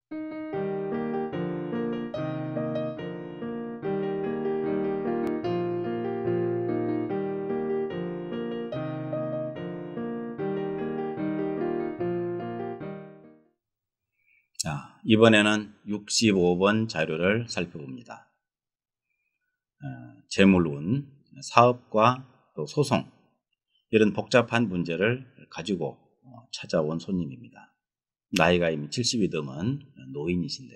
자, 이번에는 65번 자료를 살펴봅니다. 재물운, 사업과 또 소송 이런 복잡한 문제를 가지고 찾아온 손님입니다. 나이가 이미 70이 넘은 노인이신데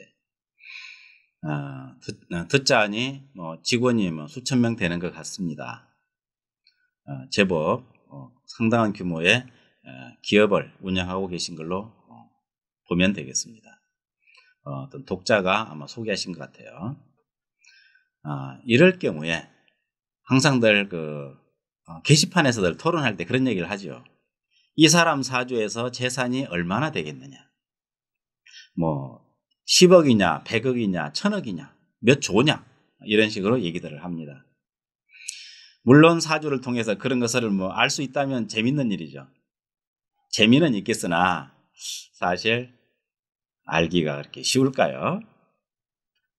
듣자하니 직원이 수천 명 되는 것 같습니다. 제법 상당한 규모의 기업을 운영하고 계신 걸로 보면 되겠습니다. 어떤 독자가 아마 소개하신 것 같아요. 이럴 경우에 항상들 게시판에서들 토론할 때 그런 얘기를 하죠. 이 사람 사주에서 재산이 얼마나 되겠느냐. 10억이냐, 100억이냐, 1000억이냐, 몇 조냐. 이런 식으로 얘기들을 합니다. 물론 사주를 통해서 그런 것을 알 수 있다면 재밌는 일이죠. 재미는 있겠으나 사실 알기가 그렇게 쉬울까요?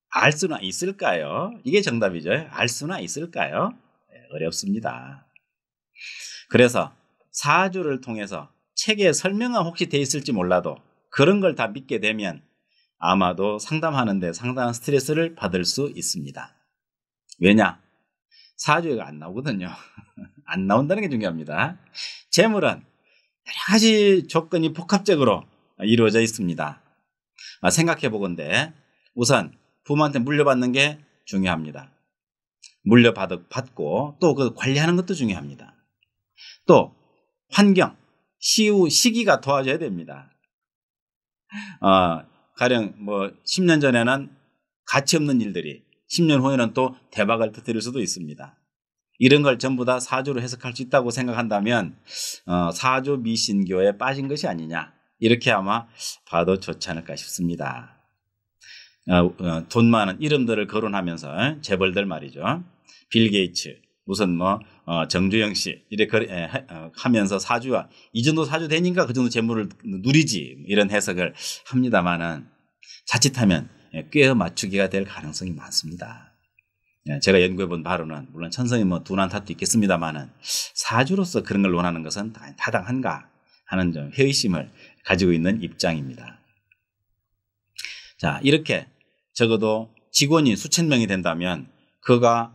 알 수나 있을까요? 이게 정답이죠. 알 수나 있을까요? 어렵습니다. 그래서 사주를 통해서 책에 설명은 혹시 돼 있을지 몰라도 그런 걸 다 믿게 되면 아마도 상담하는데 상당한 스트레스를 받을 수 있습니다. 왜냐? 사주가 안 나오거든요. 안 나온다는 게 중요합니다. 재물은 여러 가지 조건이 복합적으로 이루어져 있습니다. 생각해 보건대 우선 부모한테 물려받는 게 중요합니다. 물려받고 또 그 관리하는 것도 중요합니다. 또 환경, 시기가 도와줘야 됩니다. 가령 10년 전에는 가치 없는 일들이 10년 후에는 또 대박을 터뜨릴 수도 있습니다. 이런 걸 전부 다 사주로 해석할 수 있다고 생각한다면 사주 미신교에 빠진 것이 아니냐 이렇게 아마 봐도 좋지 않을까 싶습니다. 돈 많은 이름들을 거론하면서 재벌들 말이죠. 빌 게이츠, 무슨 정주영 씨 이렇게 하면서 사주와 이 정도 사주 되니까 그 정도 재물을 누리지 이런 해석을 합니다만은 자칫하면 꿰어 맞추기가 될 가능성이 많습니다. 제가 연구해 본 바로는 물론 천성이 둔한 탓도 있겠습니다만은 사주로서 그런 걸 원하는 것은 타당한가 하는 좀 회의심을 가지고 있는 입장입니다. 자, 이렇게 적어도 직원이 수천 명이 된다면 그가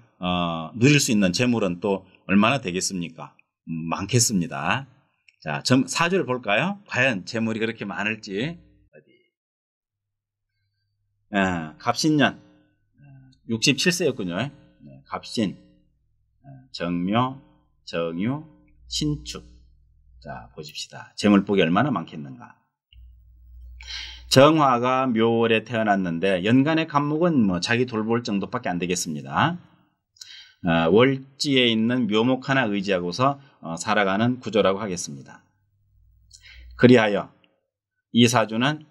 누릴 수 있는 재물은 또 얼마나 되겠습니까? 많겠습니다. 자, 사주를 볼까요? 과연 재물이 그렇게 많을지. 갑신년 67세였군요. 갑신, 정묘, 정유, 신축. 자, 보십시다. 재물복이 얼마나 많겠는가. 정화가 묘월에 태어났는데 연간의 간목은 자기 돌볼 정도밖에 안 되겠습니다. 월지에 있는 묘목 하나 의지하고서 살아가는 구조라고 하겠습니다. 그리하여 이 사주는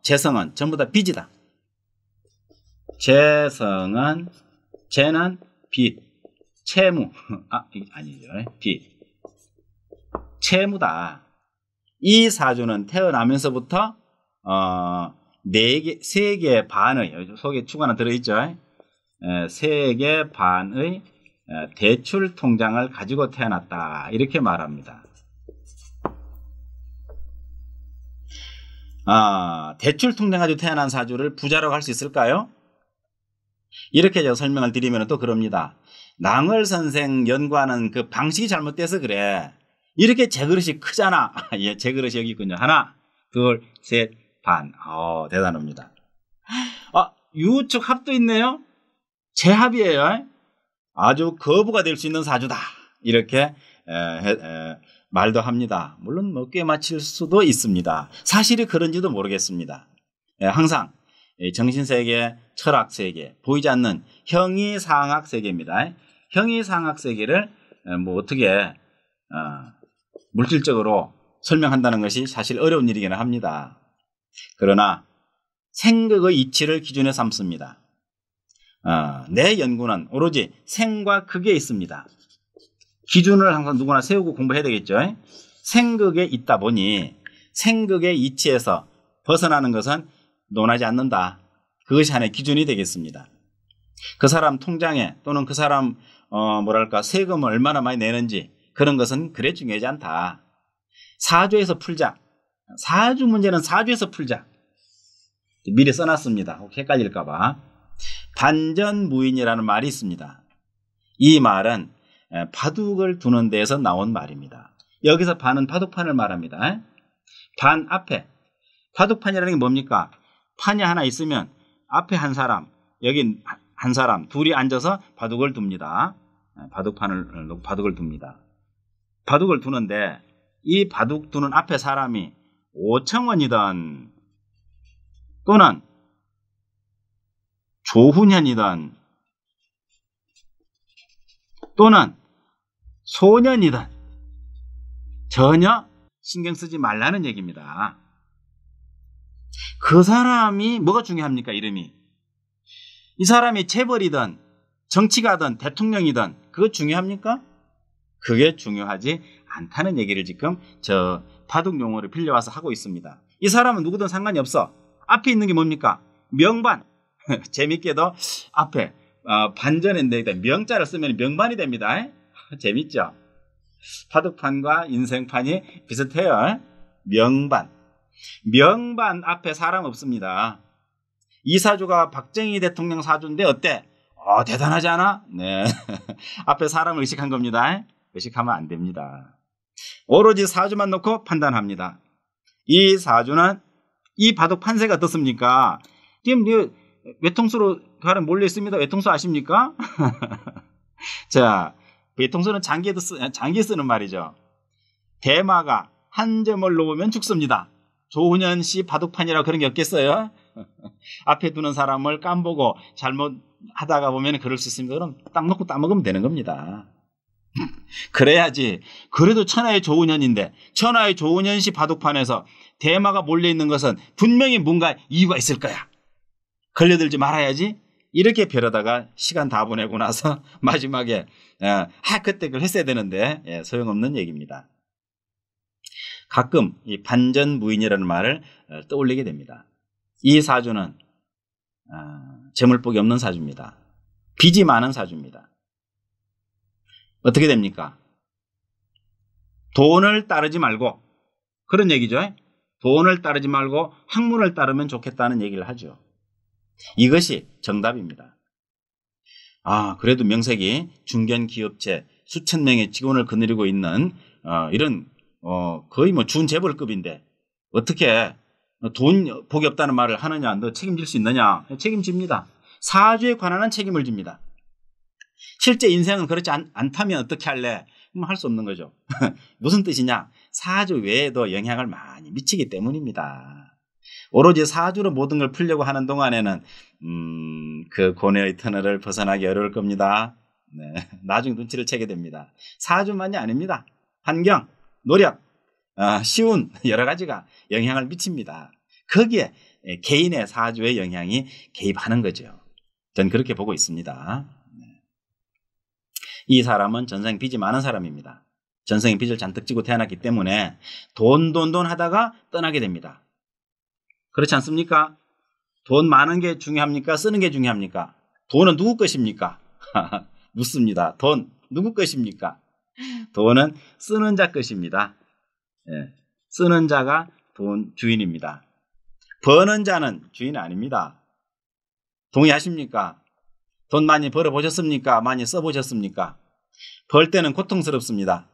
재성은 전부 다 빚이다. 재는 빚, 채무, 아니죠. 빚, 채무다. 이 사주는 태어나면서부터 3개 반의, 속에 축 하나 들어있죠. 3개 반의 대출 통장을 가지고 태어났다. 이렇게 말합니다. 대출 통장 가지고 태어난 사주를 부자라고 할 수 있을까요? 이렇게 제가 설명을 드리면 또 그럽니다. 낭월 선생 연구하는 그 방식이 잘못돼서 그래. 이렇게 제 그릇이 크잖아. 예, 제 그릇이 여기 있군요. 하나, 둘, 셋, 반. 대단합니다. 유축 합도 있네요. 재합이에요. 아주 거부가 될 수 있는 사주다. 이렇게 말도 합니다. 물론 꽤 맞힐 수도 있습니다. 사실이 그런지도 모르겠습니다. 항상 정신세계, 철학세계, 보이지 않는 형이상학세계입니다. 형이상학세계를 어떻게 물질적으로 설명한다는 것이 사실 어려운 일이기는 합니다. 그러나 생극의 이치를 기준에 삼습니다. 내 연구는 오로지 생과 극에 있습니다. 기준을 항상 누구나 세우고 공부해야 되겠죠. 생극에 있다 보니 생극의 이치에서 벗어나는 것은 논하지 않는다. 그것이 하나의 기준이 되겠습니다. 그 사람 통장에 또는 그 사람 세금을 얼마나 많이 내는지 그런 것은 그래 중요하지 않다. 사주에서 풀자. 사주 문제는 사주에서 풀자. 미리 써놨습니다. 혹시 헷갈릴까 봐. 반전무인이라는 말이 있습니다. 이 말은 바둑을 두는 데에서 나온 말입니다. 여기서 반은 바둑판을 말합니다. 반 앞에 바둑판이라는 게 뭡니까? 판이 하나 있으면 앞에 한 사람, 여기 한 사람 둘이 앉아서 바둑을 둡니다. 바둑을 둡니다. 바둑을 두는데 이 바둑 두는 앞에 사람이 오청원이든 또는 조훈현이든 또는 소년이든 전혀 신경 쓰지 말라는 얘기입니다. 그 사람이 뭐가 중요합니까? 이름이. 이 사람이 재벌이든 정치가든 대통령이든 그거 중요합니까? 그게 중요하지 않다는 얘기를 지금 저 바둑 용어를 빌려와서 하고 있습니다. 이 사람은 누구든 상관이 없어. 앞에 있는 게 뭡니까? 명반. 재밌게도 앞에 반전인데 명자를 쓰면 명반이 됩니다. 재밌죠? 바둑판과 인생판이 비슷해요. 명반. 명반 앞에 사람 없습니다. 이 사주가 박정희 대통령 사주인데 어때? 대단하지 않아? 네. 앞에 사람을 의식한 겁니다. 의식하면 안 됩니다. 오로지 사주만 놓고 판단합니다. 이 사주는 이 바둑 판세가 어떻습니까? 지금 외통수로 가는 몰려 있습니다. 외통수 아십니까? 자, 외통수는 장기 쓰는 말이죠. 대마가 한 점을 놓으면 죽습니다. 조훈현 씨 바둑판이라고 그런 게 없겠어요? 앞에 두는 사람을 깜보고 잘못하다가 보면 그럴 수 있습니다. 그럼 딱 놓고 따먹으면 되는 겁니다. 그래야지. 그래도 천하의 조훈현인데 천하의 조훈현 씨 바둑판에서 대마가 몰려있는 것은 분명히 뭔가 이유가 있을 거야. 걸려들지 말아야지. 이렇게 벼르다가 시간 다 보내고 나서 마지막에 그때 그걸 했어야 되는데 소용없는 얘기입니다. 가끔 이 반전무인이라는 말을 떠올리게 됩니다. 이 사주는 재물복이 없는 사주입니다. 빚이 많은 사주입니다. 어떻게 됩니까? 돈을 따르지 말고 그런 얘기죠. 돈을 따르지 말고 학문을 따르면 좋겠다는 얘기를 하죠. 이것이 정답입니다. 그래도 명색이 중견기업체 수천 명의 직원을 거느리고 있는 이런 거의 준재벌급인데 어떻게 돈 복이 없다는 말을 하느냐? 너 책임질 수 있느냐? 책임집니다. 사주에 관한 책임을 집니다. 실제 인생은 그렇지 않다면 어떻게 할래? 할 수 없는 거죠. 무슨 뜻이냐? 사주 외에도 영향을 많이 미치기 때문입니다. 오로지 사주로 모든 걸 풀려고 하는 동안에는 그 고뇌의 터널을 벗어나기 어려울 겁니다. 네, 나중에 눈치를 채게 됩니다. 사주만이 아닙니다. 환경, 노력, 시운 여러 가지가 영향을 미칩니다. 거기에 개인의 사주의 영향이 개입하는 거죠. 저는 그렇게 보고 있습니다. 이 사람은 전생 빚이 많은 사람입니다. 전생에 빚을 잔뜩 지고 태어났기 때문에 돈 하다가 떠나게 됩니다. 그렇지 않습니까? 돈 많은 게 중요합니까? 쓰는 게 중요합니까? 돈은 누구 것입니까? 묻습니다. 돈 누구 것입니까? 돈은 쓰는 자 것입니다. 쓰는 자가 돈 주인입니다. 버는 자는 주인 아닙니다. 동의하십니까? 돈 많이 벌어보셨습니까? 많이 써보셨습니까? 벌 때는 고통스럽습니다.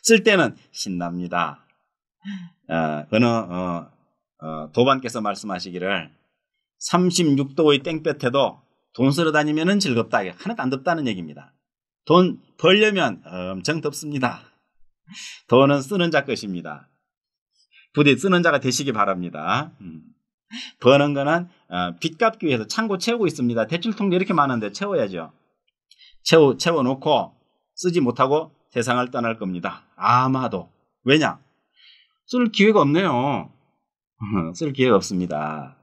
쓸 때는 신납니다. 도반께서 말씀하시기를 36도의 땡볕에도 돈 쓰러 다니면 즐겁다. 하나도 안 덥다는 얘기입니다. 돈 벌려면 엄청 덥습니다. 돈은 쓰는 자 것입니다. 부디 쓰는 자가 되시기 바랍니다. 버는 거는 빚 갚기 위해서 창고 채우고 있습니다. 대출통도 이렇게 많은데 채워야죠. 채워놓고 쓰지 못하고 세상을 떠날 겁니다. 아마도. 왜냐? 쓸 기회가 없네요. 쓸 기회가 없습니다.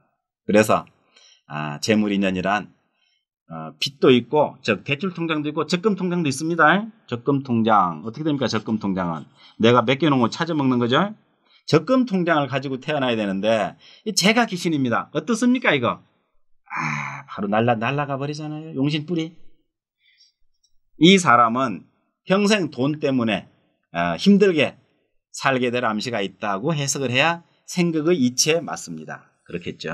그래서 재물인연이란 빚도 있고 대출통장도 있고 적금통장도 있습니다. 적금통장 어떻게 됩니까? 적금통장은 내가 맡겨놓은 거 찾아먹는 거죠. 적금 통장을 가지고 태어나야 되는데 제가 귀신입니다. 어떻습니까 이거? 바로 날라가 버리잖아요. 용신뿌리. 이 사람은 평생 돈 때문에 힘들게 살게 될 암시가 있다고 해석을 해야 생극의 이치에 맞습니다. 그렇겠죠?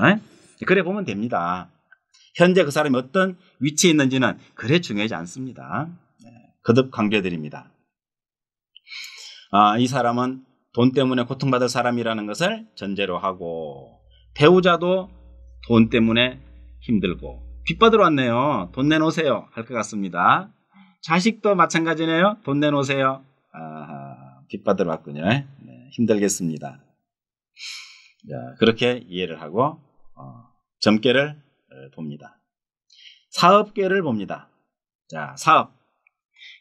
그래 보면 됩니다. 현재 그 사람이 어떤 위치에 있는지는 그래 중요하지 않습니다. 거듭 강조해드립니다. 이 사람은 돈 때문에 고통받을 사람이라는 것을 전제로 하고, 배우자도 돈 때문에 힘들고, 빚받으러 왔네요. 돈 내놓으세요. 할 것 같습니다. 자식도 마찬가지네요. 돈 내놓으세요. 빚받으러 왔군요. 네, 힘들겠습니다. 자, 그렇게 이해를 하고 점괘를 봅니다. 사업계를 봅니다. 자, 사업.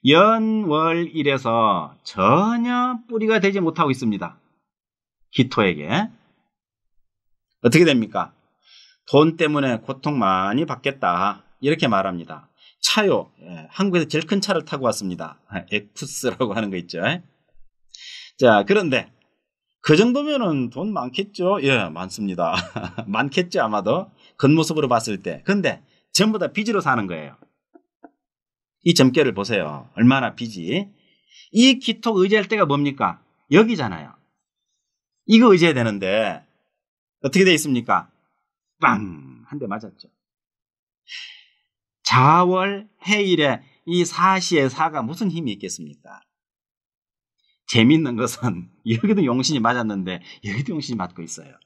연월일에서 전혀 뿌리가 되지 못하고 있습니다. 기토에게. 어떻게 됩니까? 돈 때문에 고통 많이 받겠다. 이렇게 말합니다. 차요. 한국에서 제일 큰 차를 타고 왔습니다. 에쿠스라고 하는 거 있죠. 자, 그런데 그 정도면은 돈 많겠죠? 예, 많습니다. 많겠죠, 아마도. 겉모습으로 봤을 때. 근데 전부 다 빚으로 사는 거예요. 이 점괘를 보세요. 얼마나 빚이. 이 기토 의지할 때가 뭡니까? 여기잖아요. 이거 의지해야 되는데 어떻게 되어 있습니까? 빵! 한 대 맞았죠. 자월 해일에 이 사시의 사가 무슨 힘이 있겠습니까? 재밌는 것은 여기도 용신이 맞았는데 여기도 용신이 맞고 있어요.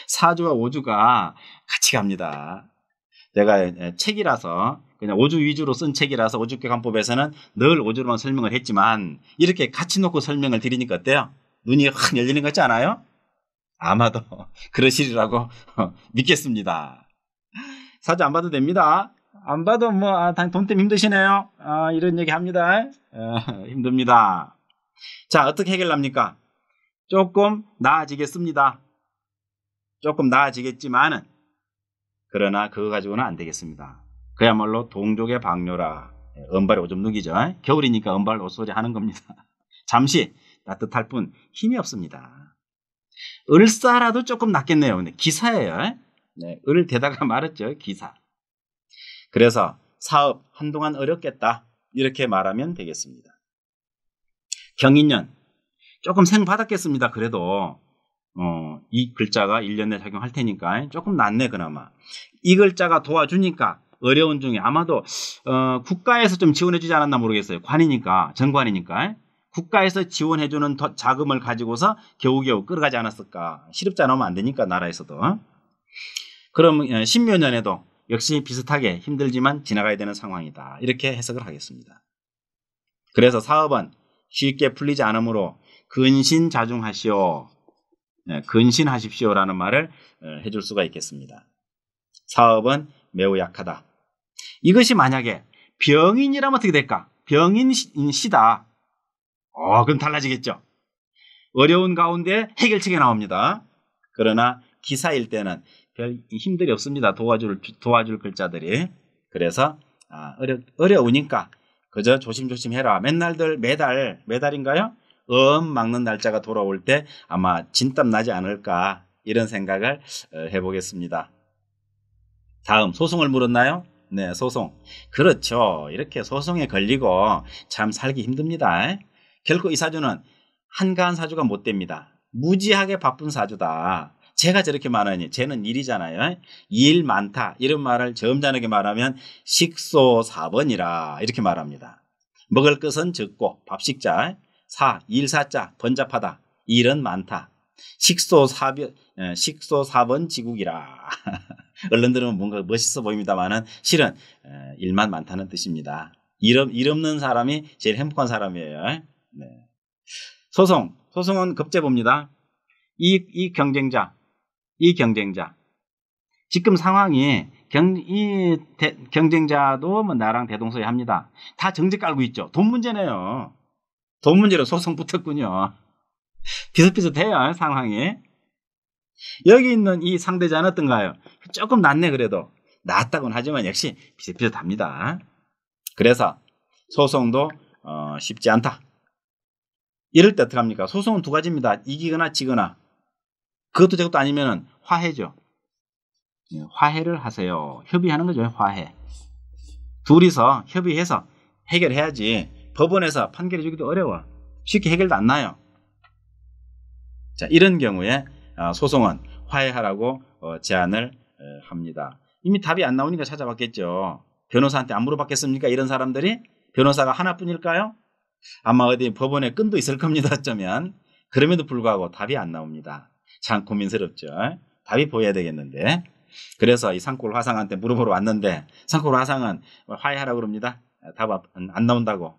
사주와 오주가 같이 갑니다. 제가 책이라서 그냥 오주 위주로 쓴 책이라서 오주격관법에서는 늘 오주로만 설명을 했지만 이렇게 같이 놓고 설명을 드리니까 어때요? 눈이 확 열리는 것 같지 않아요? 아마도 그러시리라고 믿겠습니다. 사주 안 봐도 됩니다. 안 봐도 돈 때문에 힘드시네요. 이런 얘기 합니다. 힘듭니다. 자, 어떻게 해결합니까? 조금 나아지겠습니다. 조금 나아지겠지만은 그러나 그거 가지고는 안 되겠습니다. 그야말로 동족의 방뇨라. 은발에 오줌 누기죠. 겨울이니까 은발 옷소리 하는 겁니다. 잠시 따뜻할 뿐 힘이 없습니다. 을사라도 조금 낫겠네요. 근데 기사예요. 네, 을 대다가 말했죠. 기사. 그래서 사업 한동안 어렵겠다. 이렇게 말하면 되겠습니다. 경인년 조금 생 받았겠습니다. 그래도 이 글자가 1년 내에 작용할 테니까 조금 낫네 그나마. 이 글자가 도와주니까 어려운 중에 아마도 국가에서 좀 지원해 주지 않았나 모르겠어요. 관이니까, 정관이니까. 국가에서 지원해주는 자금을 가지고서 겨우겨우 끌어가지 않았을까. 실업자 나오면 안 되니까 나라에서도. 그럼 신묘년에도 역시 비슷하게 힘들지만 지나가야 되는 상황이다. 이렇게 해석을 하겠습니다. 그래서 사업은 쉽게 풀리지 않으므로 근신자중하시오. 근신하십시오라는 말을 해줄 수가 있겠습니다. 사업은 매우 약하다. 이것이 만약에 병인이라면 어떻게 될까? 병인시다. 그럼 달라지겠죠. 어려운 가운데 해결책이 나옵니다. 그러나 기사일 때는 별 힘들이 없습니다. 도와줄 글자들이. 그래서 어려우니까 그저 조심조심 해라. 매달인가요? 막는 날짜가 돌아올 때 아마 진땀 나지 않을까 이런 생각을 해보겠습니다. 다음 소송을 물었나요? 네, 소송. 그렇죠. 이렇게 소송에 걸리고 참 살기 힘듭니다. 결코 이 사주는 한가한 사주가 못 됩니다. 무지하게 바쁜 사주다. 제가 저렇게 말하니 쟤는 일이잖아요. 일 많다 이런 말을 점잖게 말하면 식소사번이라 이렇게 말합니다. 먹을 것은 적고 밥식자, 일사자 번잡하다, 일은 많다. 식소사번 지국이라. 얼른 들으면 뭔가 멋있어 보입니다만은 실은 일만 많다는 뜻입니다. 일 없는 사람이 제일 행복한 사람이에요. 네. 소송은 급제 봅니다. 이 경쟁자 지금 상황이 경쟁자도 나랑 대동소이합니다. 다 정제 깔고 있죠. 돈 문제네요. 돈 문제로 소송 붙었군요. 비슷비슷해요, 상황이. 여기 있는 이 상대자는 어떤가요? 조금 낫네, 그래도. 낫다고는 하지만 역시 비슷비슷합니다. 그래서 소송도 쉽지 않다. 이럴 때 어떡합니까? 소송은 두 가지입니다. 이기거나 지거나. 그것도 저것도 아니면 화해죠. 화해를 하세요. 협의하는 거죠. 화해. 둘이서 협의해서 해결해야지 법원에서 판결해 주기도 어려워. 쉽게 해결도 안 나요. 자, 이런 경우에 소송은 화해하라고 제안을 합니다. 이미 답이 안 나오니까 찾아봤겠죠. 변호사한테 안 물어봤겠습니까? 이런 사람들이 변호사가 하나뿐일까요? 아마 어디 법원에 끈도 있을 겁니다. 어쩌면. 그럼에도 불구하고 답이 안 나옵니다. 참 고민스럽죠. 답이 보여야 되겠는데. 그래서 이 산골 화상한테 물어보러 왔는데 산골 화상은 화해하라고 그럽니다. 답 안 나온다고.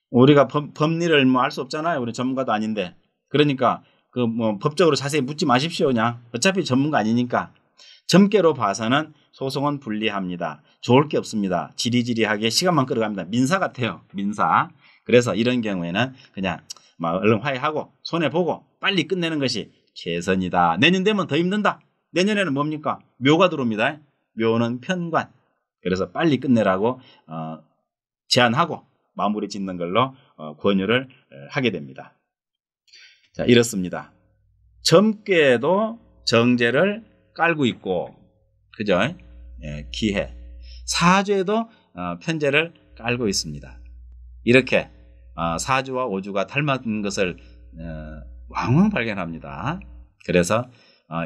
우리가 법리를 뭐 알 수 없잖아요. 우리 전문가도 아닌데. 그러니까 그 뭐 법적으로 자세히 묻지 마십시오. 그냥 어차피 전문가 아니니까. 점괘로 봐서는 소송은 불리합니다. 좋을 게 없습니다. 지리지리하게 시간만 끌어갑니다. 민사 같아요. 민사. 그래서 이런 경우에는 그냥 얼른 화해하고 손해보고 빨리 끝내는 것이 최선이다. 내년 되면 더 힘든다. 내년에는 뭡니까? 묘가 들어옵니다. 묘는 편관. 그래서 빨리 끝내라고 제안하고 마무리 짓는 걸로 권유를 하게 됩니다. 자, 이렇습니다. 점괘도 정제를 깔고 있고, 그죠? 기해. 사주에도 편제를 깔고 있습니다. 이렇게 사주와 오주가 닮은 것을 왕왕 발견합니다. 그래서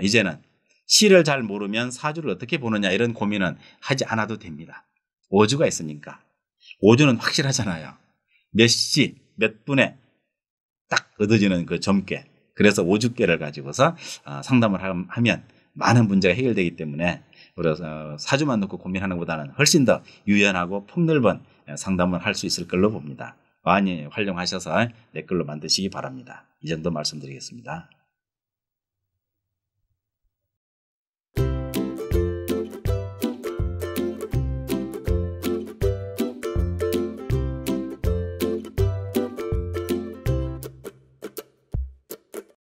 이제는 시를 잘 모르면 사주를 어떻게 보느냐 이런 고민은 하지 않아도 됩니다. 오주가 있으니까. 오주는 확실하잖아요. 몇 시, 몇 분에 딱 얻어지는 그 점괘. 그래서 오주괘를 가지고서 상담을 하면 많은 문제가 해결되기 때문에 그래서 사주만 놓고 고민하는 것보다는 훨씬 더 유연하고 폭넓은 상담을 할 수 있을 걸로 봅니다. 많이 활용하셔서 내 걸로 만드시기 바랍니다. 이 정도 말씀드리겠습니다.